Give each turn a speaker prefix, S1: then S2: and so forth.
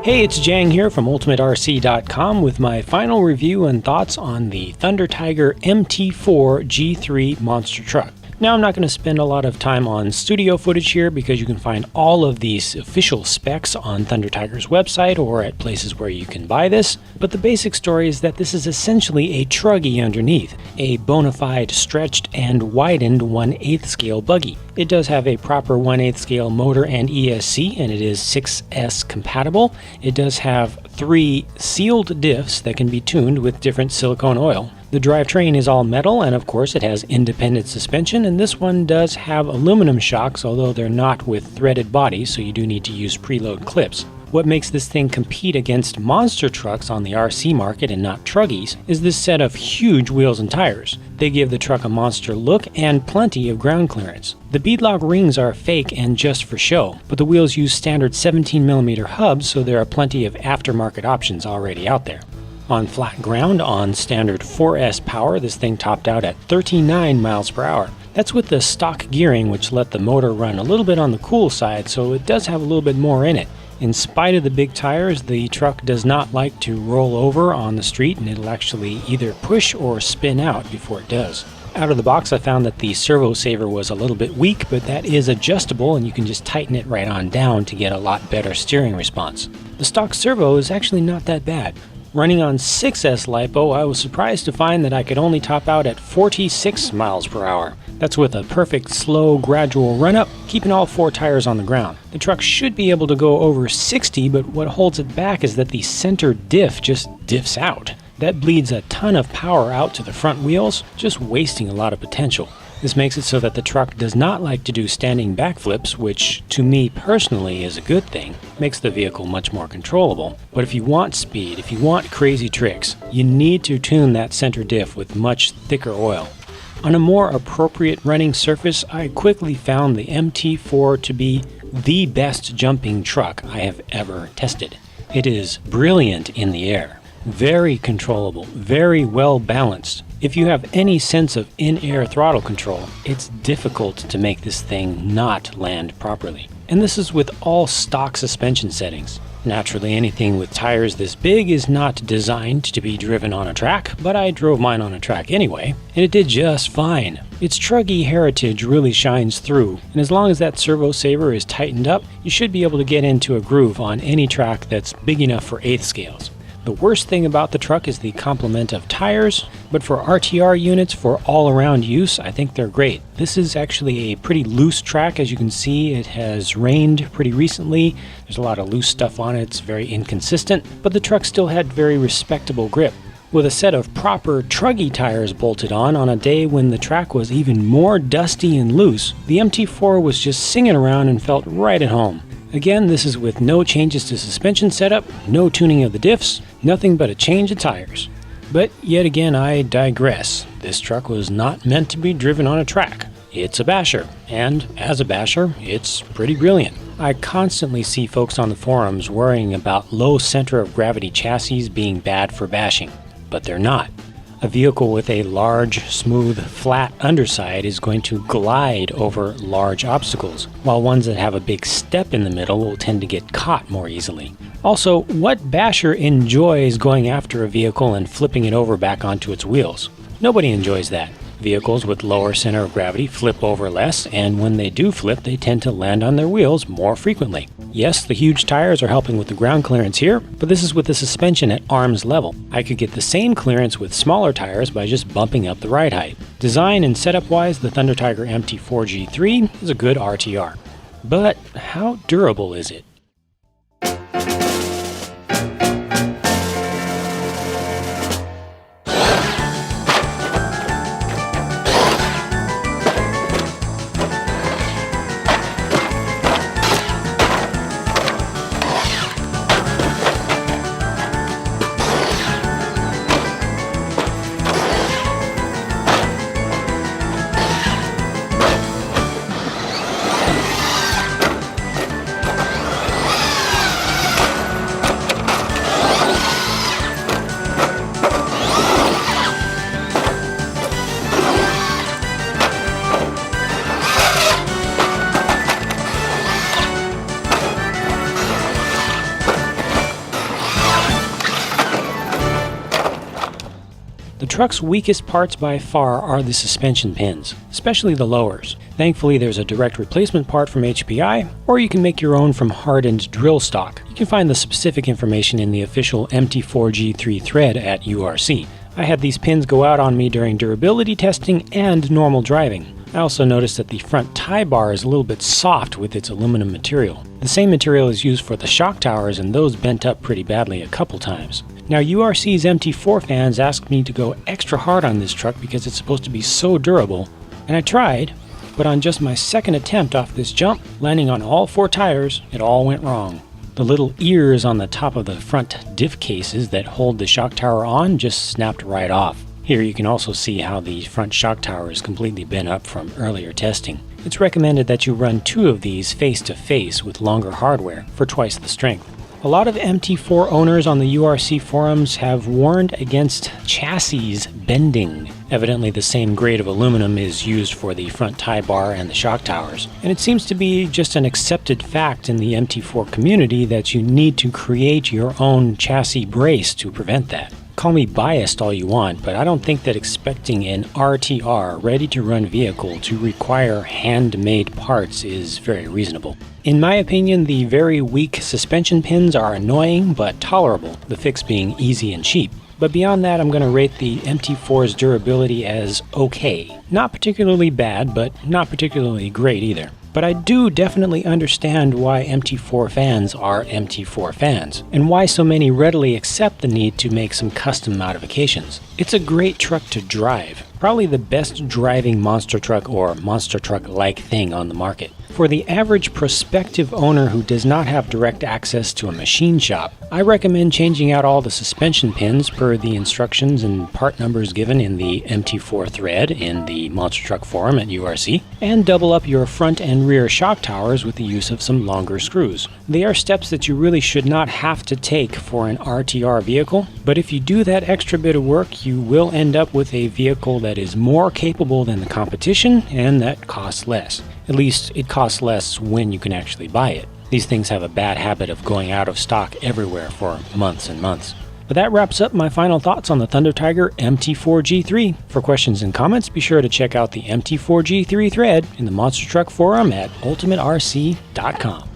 S1: Hey, it's Jang here from UltimateRC.com with my final review and thoughts on the Tiger MT4-G3 monster truck. Now, I'm not going to spend a lot of time on studio footage here because you can find all of these official specs on Tiger's website or at places where you can buy this, but the basic story is that this is essentially a truggy underneath, a bona fide stretched and widened 1/8 scale buggy. It does have a proper 1/8 scale motor and ESC, and it is 6S compatible. It does have 3 sealed diffs that can be tuned with different silicone oil. The drivetrain is all metal, and of course it has independent suspension, and this one does have aluminum shocks, although they're not with threaded bodies, so you do need to use preload clips. What makes this thing compete against monster trucks on the RC market and not truggies is this set of huge wheels and tires. They give the truck a monster look and plenty of ground clearance. The beadlock rings are fake and just for show, but the wheels use standard 17mm hubs, so there are plenty of aftermarket options already out there. On flat ground, on standard 4S power, this thing topped out at 39 miles per hour. That's with the stock gearing, which let the motor run a little bit on the cool side, so it does have a little bit more in it. In spite of the big tires, the truck does not like to roll over on the street, and it'll actually either push or spin out before it does. Out of the box, I found that the Servo Saver was a little bit weak, but that is adjustable and you can just tighten it right on down to get a lot better steering response. The stock servo is actually not that bad. Running on 6S LiPo, I was surprised to find that I could only top out at 46 miles per hour. That's with a perfect slow, gradual run-up, keeping all 4 tires on the ground. The truck should be able to go over 60, but what holds it back is that the center diff just diffs out. That bleeds a ton of power out to the front wheels, just wasting a lot of potential. This makes it so that the truck does not like to do standing backflips, which to me personally is a good thing. Makes the vehicle much more controllable. But if you want speed, if you want crazy tricks, you need to tune that center diff with much thicker oil. On a more appropriate running surface, I quickly found the MT4 to be the best jumping truck I have ever tested. It is brilliant in the air. Very controllable, very well balanced. If you have any sense of in-air throttle control, it's difficult to make this thing not land properly. And this is with all stock suspension settings. Naturally, anything with tires this big is not designed to be driven on a track, but I drove mine on a track anyway, and it did just fine. Its truggy heritage really shines through, and as long as that Servo Saver is tightened up, you should be able to get into a groove on any track that's big enough for 1/8 scales. The worst thing about the truck is the complement of tires, but for RTR units for all-around use, I think they're great. This is actually a pretty loose track. As you can see, it has rained pretty recently. There's a lot of loose stuff on it. It's very inconsistent, but the truck still had very respectable grip. With a set of proper truggy tires bolted on a day when the track was even more dusty and loose, the MT4 was just singing around and felt right at home. Again, this is with no changes to suspension setup, no tuning of the diffs, nothing but a change of tires. But yet again, I digress. This truck was not meant to be driven on a track. It's a basher, and as a basher, it's pretty brilliant. I constantly see folks on the forums worrying about low center of gravity chassis being bad for bashing, but they're not. A vehicle with a large, smooth, flat underside is going to glide over large obstacles, while ones that have a big step in the middle will tend to get caught more easily. Also, what basher enjoys going after a vehicle and flipping it over back onto its wheels? Nobody enjoys that. Vehicles with lower center of gravity flip over less, and when they do flip, they tend to land on their wheels more frequently. Yes, the huge tires are helping with the ground clearance here, but this is with the suspension at arm's level. I could get the same clearance with smaller tires by just bumping up the ride height. Design and setup wise, the Tiger MT4-G3 is a good RTR. But how durable is it? truck's weakest parts by far are the suspension pins, especially the lowers. Thankfully, there's a direct replacement part from HPI, or you can make your own from hardened drill stock. You can find the specific information in the official MT4-G3 thread at URC. I had these pins go out on me during durability testing and normal driving. I also noticed that the front tie bar is a little bit soft with its aluminum material. The same material is used for the shock towers, and those bent up pretty badly a couple times. Now, URC's MT4 fans asked me to go extra hard on this truck because it's supposed to be so durable, and I tried, but on just my second attempt off this jump, landing on all 4 tires, it all went wrong. The little ears on the top of the front diff cases that hold the shock tower on just snapped right off. Here you can also see how the front shock tower is completely bent up from earlier testing. It's recommended that you run 2 of these face-to-face with longer hardware for twice the strength. A lot of MT4 owners on the URC forums have warned against chassis bending. Evidently the same grade of aluminum is used for the front tie bar and the shock towers. And it seems to be just an accepted fact in the MT4 community that you need to create your own chassis brace to prevent that. Call me biased all you want, but I don't think that expecting an RTR ready-to-run vehicle to require handmade parts is very reasonable. In my opinion, the very weak suspension pins are annoying but tolerable, the fix being easy and cheap. But beyond that, I'm going to rate the MT4's durability as okay. Not particularly bad, but not particularly great either. But I do definitely understand why MT4 fans are MT4 fans, and why so many readily accept the need to make some custom modifications. It's a great truck to drive, probably the best driving monster truck or monster truck-like thing on the market. For the average prospective owner who does not have direct access to a machine shop, I recommend changing out all the suspension pins per the instructions and part numbers given in the MT4 thread in the Monster Truck Forum at URC, and double up your front and rear shock towers with the use of some longer screws. They are steps that you really should not have to take for an RTR vehicle, but if you do that extra bit of work, you will end up with a vehicle that is more capable than the competition and that costs less. At least it costs less when you can actually buy it. These things have a bad habit of going out of stock everywhere for months and months. But that wraps up my final thoughts on the Thunder Tiger MT4-G3. For questions and comments, be sure to check out the MT4-G3 thread in the Monster Truck Forum at ultimaterc.com.